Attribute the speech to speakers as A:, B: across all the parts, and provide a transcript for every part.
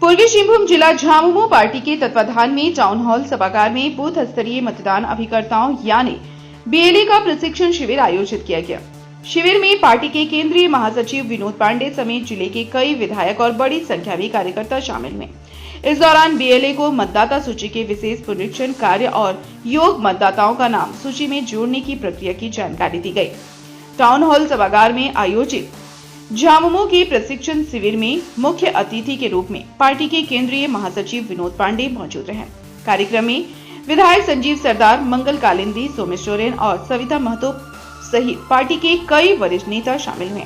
A: पूर्वी सिंहभूम जिला झामुमो पार्टी के तत्वाधान में टाउन हॉल सभागार में बूथ स्तरीय मतदान अभिकर्ताओं यानी बीएलए का प्रशिक्षण शिविर आयोजित किया गया। शिविर में पार्टी के केंद्रीय महासचिव विनोद पांडे समेत जिले के कई विधायक और बड़ी संख्या में कार्यकर्ता शामिल हुए। इस दौरान बीएलए को मतदाता सूची के विशेष पुनरीक्षण कार्य और योग्य मतदाताओं का नाम सूची में जोड़ने की प्रक्रिया की जानकारी दी गई। टाउन हॉल सभागार में आयोजित झामुमो के प्रशिक्षण शिविर में मुख्य अतिथि के रूप में पार्टी के केंद्रीय महासचिव विनोद पांडे मौजूद रहे। कार्यक्रम में विधायक संजीव सरदार, मंगल कालिंदी, सोमेश सोरेन और सविता महतो सहित पार्टी के कई वरिष्ठ नेता शामिल हुए।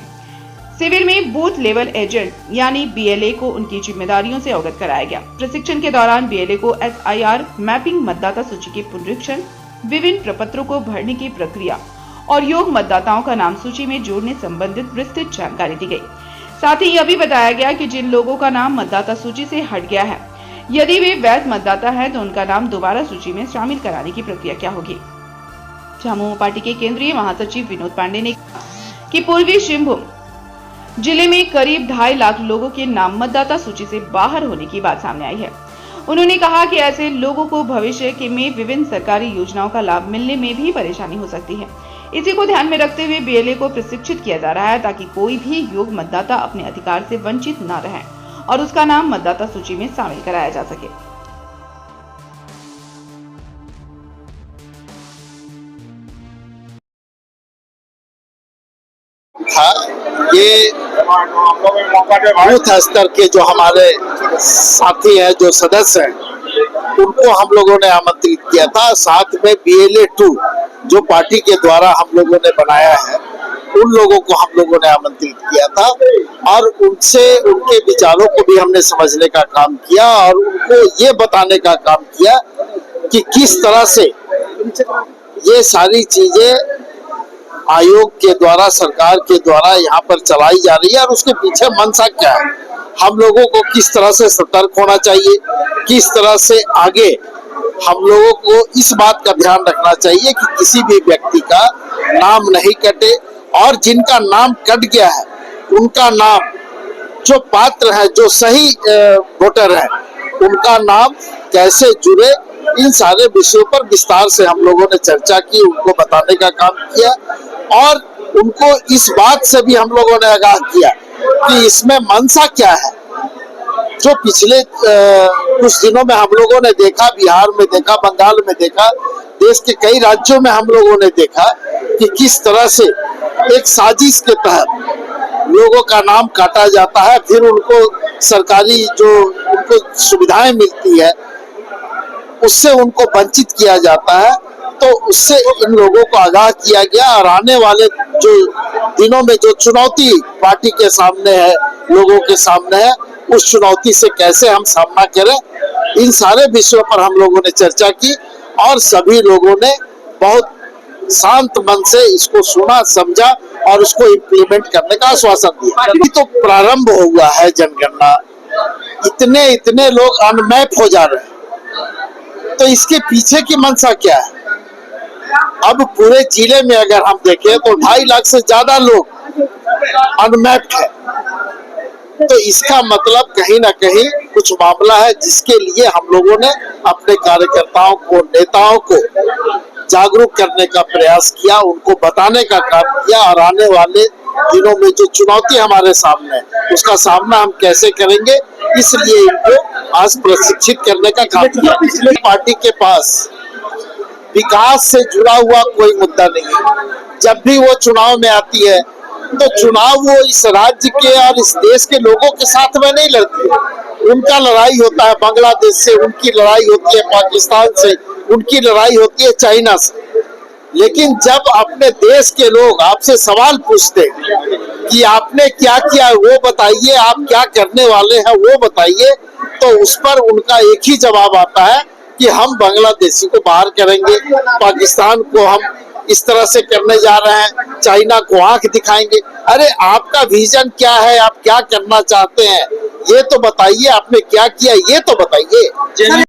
A: शिविर में बूथ लेवल एजेंट यानी बीएलए को उनकी जिम्मेदारियों से अवगत कराया गया। प्रशिक्षण के दौरान बीएलए को एसआईआर मैपिंग, मतदाता सूची के पुनरीक्षण, विभिन्न प्रपत्रों को भरने की प्रक्रिया और योग्य मतदाताओं का नाम सूची में जोड़ने संबंधित विस्तृत जानकारी दी गई। साथ ही यह भी बताया गया कि जिन लोगों का नाम मतदाता सूची से हट गया है, यदि वे वैध मतदाता हैं तो उनका नाम दोबारा सूची में शामिल कराने की प्रक्रिया क्या होगी। झामुमो पार्टी के केंद्रीय महासचिव विनोद पांडे ने कहा कि पूर्वी सिंहभूम जिले में करीब 2.5 लाख लोगों के नाम मतदाता सूची से बाहर होने की बात सामने आई है। उन्होंने कहा कि ऐसे लोगों को भविष्य में विभिन्न सरकारी योजनाओं का लाभ मिलने में भी परेशानी हो सकती है। इसी को ध्यान में रखते हुए बीएलए को प्रशिक्षित किया जा रहा है ताकि कोई भी योग्य मतदाता अपने अधिकार से वंचित न रहे और उसका नाम मतदाता सूची में शामिल कराया जा सके।
B: ये बूथ स्तर के जो हमारे साथी हैं, जो सदस्य हैं, उनको हम लोगों ने आमंत्रित किया था। साथ में बीएलए 2 जो पार्टी के द्वारा हम लोगों ने बनाया है, उन लोगों को हम लोगों ने आमंत्रित किया था और उनसे उनके विचारों को भी हमने समझने का काम किया और उनको ये बताने का काम किया कि किस तरह से ये सारी चीजें आयोग के द्वारा, सरकार के द्वारा यहाँ पर चलाई जा रही है और उसके पीछे मंशा क्या है। हम लोगों को किस तरह से सतर्क होना चाहिए, किस तरह से आगे हम लोगों को इस बात का ध्यान रखना चाहिए कि किसी भी व्यक्ति का नाम नहीं कटे और जिनका नाम कट गया है उनका नाम, जो पात्र है, जो सही वोटर है, उनका नाम कैसे जुड़े, इन सारे विषयों पर विस्तार से हम लोगों ने चर्चा की, उनको बताने का काम किया और उनको इस बात से भी हम लोगों ने आगाह किया कि इसमें मंशा क्या है। जो पिछले कुछ दिनों में हम लोगों ने देखा, बिहार में देखा, बंगाल में देखा, देश के कई राज्यों में हम लोगों ने देखा कि किस तरह से एक साजिश के तहत लोगों का नाम काटा जाता है, फिर उनको सरकारी जो उनको सुविधाएं मिलती है उससे उनको वंचित किया जाता है। तो उससे इन लोगों को आगाह किया गया और आने वाले जो दिनों में जो चुनौती पार्टी के सामने है, लोगों के सामने है, उस चुनौती से कैसे हम सामना करें, इन सारे विषयों पर हम लोगों ने चर्चा की और सभी लोगों ने बहुत शांत मन से इसको सुना, समझा और उसको इम्प्लीमेंट करने का आश्वासन दिया। अभी तो प्रारंभ हुआ है जनगणना, इतने लोग अनमैप हो जा रहे हैं, तो इसके पीछे की मंशा क्या है। अब पूरे जिले में अगर हम देखें तो 2.5 लाख से ज्यादा लोग अनमैप्ड है, तो इसका मतलब कहीं ना कहीं कुछ मामला है जिसके लिए हम लोगों ने अपने कार्यकर्ताओं को, नेताओं को जागरूक करने का प्रयास किया, उनको बताने का काम किया और आने वाले दिनों में जो चुनौती हमारे सामने है उसका सामना हम कैसे करेंगे, इसलिए इनको आज प्रशिक्षित करने का काम किया। पिछले पार्टी के पास विकास से जुड़ा हुआ कोई मुद्दा नहीं है। जब भी वो चुनाव में आती है तो चुनाव वो इस राज्य के और इस देश के लोगों के साथ में नहीं लड़ती। उनका लड़ाई होता है बांग्लादेश से, उनकी लड़ाई होती है पाकिस्तान से, उनकी लड़ाई होती है चाइना से। लेकिन जब अपने देश के लोग आपसे सवाल पूछते हैं कि आपने क्या किया वो बताइए, आप क्या करने वाले हैं वो बताइए, तो उस पर उनका एक ही जवाब आता है कि हम बांग्लादेशी को बाहर करेंगे, पाकिस्तान को हम इस तरह से करने जा रहे हैं, चाइना को आंख दिखाएंगे। अरे आपका विजन क्या है, आप क्या करना चाहते हैं ये तो बताइए, आपने क्या किया ये तो बताइए।